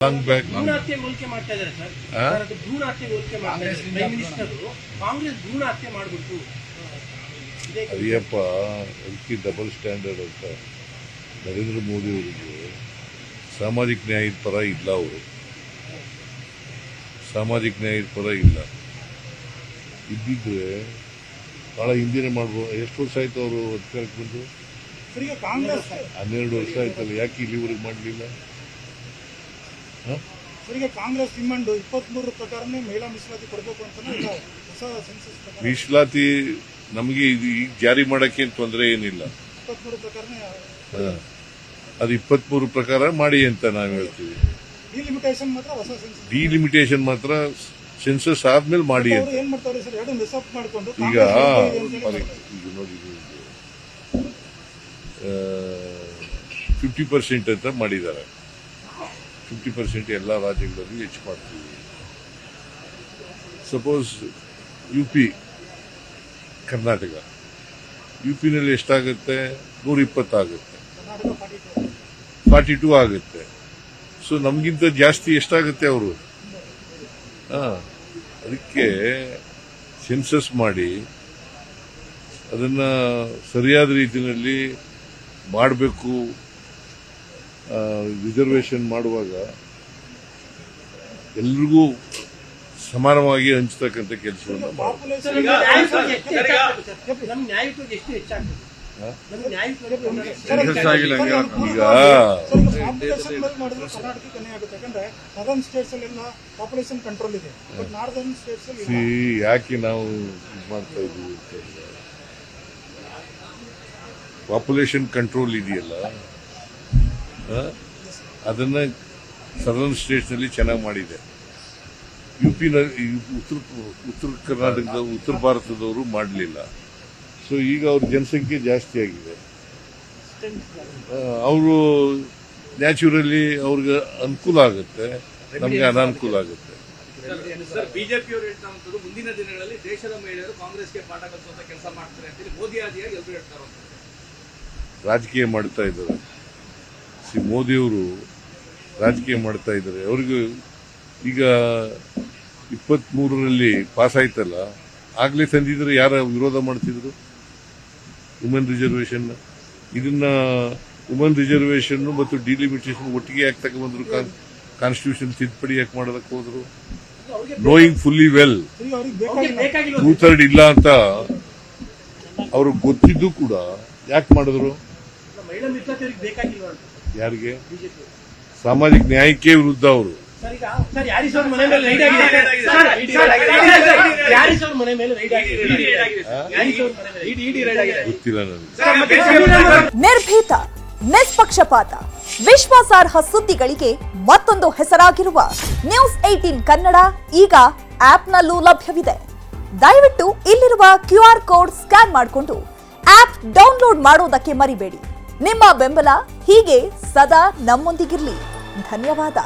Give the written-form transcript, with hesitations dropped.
Long back ಭ್ರೂಣ ಹತ್ಯೆ ಹೋಲಿಕೆ ಮಾಡ್ತಾ ಇದ್ದಾರೆ ಸರ್. ಭ್ರೂಣ ಹತ್ಯೆ ಹೋಲಿಕೆ ಮಾಡ್ತಾ ಇದ್ದಾರೆ. ಪ್ರೈಮ್ ಮಿನಿಸ್ಟರ್ ಕಾಂಗ್ರೆಸ್ ಭ್ರೂಣ ಹತ್ಯೆ ಮಾಡಿಬಿಟ್ಟು ಅಯ್ಯಪ್ಪ ಅದಕ್ಕೆ ಡಬಲ್ ಸ್ಟ್ಯಾಂಡರ್ಡ್ ಅಂತ ನರೇಂದ್ರ ಮೋದಿ ಅವರಿಗೆ ಸಾಮಾಜಿಕ ನ್ಯಾಯದ ಪರ ಇಲ್ಲ. ಅವರು ಸಾಮಾಜಿಕ ನ್ಯಾಯದ ಪರ ಇಲ್ಲ. ಇದ್ದಿದ್ರೆ ಬಹಳ ಹಿಂದಿನ ಮಾಡ್ಬೋದು. ಎಷ್ಟು ವರ್ಷ ಆಯ್ತು ಅವರು ಅಧಿಕಾರಕ್ಕೆ ಬಂದು? 12 ವರ್ಷ ಆಯ್ತಲ್ಲ. ಯಾಕೆ ಇಲ್ಲಿವರೆಗೆ ಮಾಡಲಿಲ್ಲ? ಕಾಂಗ್ರೆಸ್ ಡಿಮಾಂಡ್ 23 ಪ್ರಕಾರನೇ ಮಹಿಳಾ ಮೀಸಲಾತಿ ಕೊಡಬೇಕು ಅಂತ ಹೊಸ ಸೆನ್ಸಸ್ ಮೀಸಲಾತಿ ನಮಗೆ ಈಗ ಜಾರಿ ಮಾಡಕ್ಕೆ ತೊಂದರೆ ಏನಿಲ್ಲ. 23 ಪ್ರಕಾರನೇ ಅದು 23 ಪ್ರಕಾರ ಮಾಡಿ ಅಂತ ನಾವು ಹೇಳ್ತೀವಿ. ಡಿಲಿಮಿಟೇಷನ್ ಮಾತ್ರ ಹೊಸ ಸೆನ್ಸಸ್ ಡಿಲಿಮಿಟೇಷನ್ ಮಾತ್ರ ಸೆನ್ಸಸ್ ಆದ್ಮೇಲೆ ಮಾಡಿ ಅಂತ. ಏನ್ ಮಾಡ್ತಾರೆ ಸರ್, ಎರಡು ಮಿಸ್ ಅಪ್ ಮಾಡ್ಕೊಂಡು ಈಗ ನೋಡಿ 50% ಅಂತ ಮಾಡಿದ್ದಾರೆ. 50% ಎಲ್ಲ ರಾಜ್ಯಗಳಲ್ಲಿ ಹೆಚ್ಚು ಮಾಡ್ತೀವಿ. ಸಪೋಸ್ UP ಕರ್ನಾಟಕ, UPನಲ್ಲಿ ಎಷ್ಟಾಗುತ್ತೆ? 120 ಆಗುತ್ತೆ, 42 ಆಗುತ್ತೆ. ಸೊ ನಮಗಿಂತ ಜಾಸ್ತಿ ಎಷ್ಟಾಗುತ್ತೆ ಅವರು? ಅದಕ್ಕೆ ಸೆನ್ಸಸ್ ಮಾಡಿ ಅದನ್ನ ಸರಿಯಾದ ರೀತಿಯಲ್ಲಿ ಮಾಡಬೇಕು. ರಿಸರ್ವೇಷನ್ ಮಾಡುವಾಗ ಎಲ್ರಿಗೂ ಸಮಾನವಾಗಿ ಹಂಚತಕ್ಕಂಥ ಕೆಲಸವನ್ನು ಯಾಕೆ ನಾವು ಮಾಡ್ತಾ ಇದೀವಿ ಅಂತ. ಪಾಪ್ಯುಲೇಷನ್ ಕಂಟ್ರೋಲ್ ಇದೆಯಲ್ಲ, ಅದನ್ನ ಸದರ್ನ್ ಸ್ಟೇಟ್ಸ್ ನಲ್ಲಿ ಚೆನ್ನಾಗಿ ಮಾಡಿದೆ. UPನಲ್ಲಿ ಉತ್ತರ ಕರ್ನಾಟಕದ ಉತ್ತರ ಭಾರತದವರು ಮಾಡಲಿಲ್ಲ. ಸೊ ಈಗ ಅವ್ರ ಜನಸಂಖ್ಯೆ ಜಾಸ್ತಿ ಆಗಿದೆ. ಅವರು ನ್ಯಾಚುರಲಿ ಅವ್ರಿಗೆ ಅನುಕೂಲ ಆಗುತ್ತೆ, ನಮ್ಗೆ ಅನಾನುಕೂಲ ಆಗುತ್ತೆ. ಬಿಜೆಪಿಯವರು ಹೇಳ್ತಾ ಮುಂದಿನ ದಿನಗಳಲ್ಲಿ ದೇಶದ ಮಹಿಳೆಯರು ಕಾಂಗ್ರೆಸ್ಗೆ ಪಾಠ ಕಲಿಸುವಂತ ಕೆಲಸ ಮಾಡ್ತಾರೆ ಅಂತೇಳಿ ಮೋದಿ ಆದಿಯಾಗಿ ಎಲ್ಲರೂ ಹೇಳ್ತಾರೆ. ರಾಜಕೀಯ ಮಾಡ್ತಾ ಇದ್ದಾರೆ. ಮೋದಿಯವರು ರಾಜಕೀಯ ಮಾಡ್ತಾ ಇದ್ದಾರೆ. ಅವ್ರಿಗೂ ಈಗ 23ರಲ್ಲಿ ಪಾಸ್ ಆಯ್ತಲ್ಲ, ಆಗ್ಲೇ ತಂದಿದ್ರೆ ಯಾರ ವಿರೋಧ ಮಾಡ್ತಿದ್ರು? Women reservation. ಇದನ್ನ ವುಮೆನ್ ರಿಸರ್ವೇಷನ್ ಮತ್ತು ಡಿಲಿಮಿಟೇಷನ್ ಒಟ್ಟಿಗೆ ಯಾಕೆ ತಗೊಂಡ್ಬಂದ್ರು? ಕಾನ್ಸ್ಟಿಟ್ಯೂಷನ್ ತಿದ್ದುಪಡಿ ಯಾಕೆ ಮಾಡೋದಕ್ಕೆ ಹೋದ್ರು? ನೋಯಿಂಗ್ ಫುಲ್ಲಿ ವೆಲ್ 2/3 ಇಲ್ಲ ಅಂತ ಅವ್ರಿಗೆ ಗೊತ್ತಿದ್ದು ಕೂಡ ಯಾಕೆ ಮಾಡಿದ್ರು? ಯಾರಿಗೆ? ಸಾಮಾಜಿಕ ನ್ಯಾಯಕ್ಕೆ ವಿರುದ್ಧ ಅವರು. ಗೊತ್ತಿಲ್ಲ ನನಗೆ. ನಿರ್ಭೀತ, ನಿಷ್ಪಕ್ಷಪಾತ, ವಿಶ್ವಾಸಾರ್ಹ ಸುದ್ದಿಗಳಿಗೆ ಮತ್ತೊಂದು ಹೆಸರಾಗಿರುವ ನ್ಯೂಸ್ 18 ಕನ್ನಡ ಈಗ ಆಪ್ನಲ್ಲೂ ಲಭ್ಯವಿದೆ. ದಯವಿಟ್ಟು ಇಲ್ಲಿರುವ QR ಕೋಡ್ ಸ್ಕ್ಯಾನ್ ಮಾಡಿಕೊಂಡು ಆಪ್ ಡೌನ್ಲೋಡ್ ಮಾಡೋದಕ್ಕೆ ಮರಿಬೇಡಿ. ನಿಮ್ಮ ಬೆಂಬಲ ಹೀಗೆ ಸದಾ ನಮ್ಮೊಂದಿಗಿರಲಿ. ಧನ್ಯವಾದ.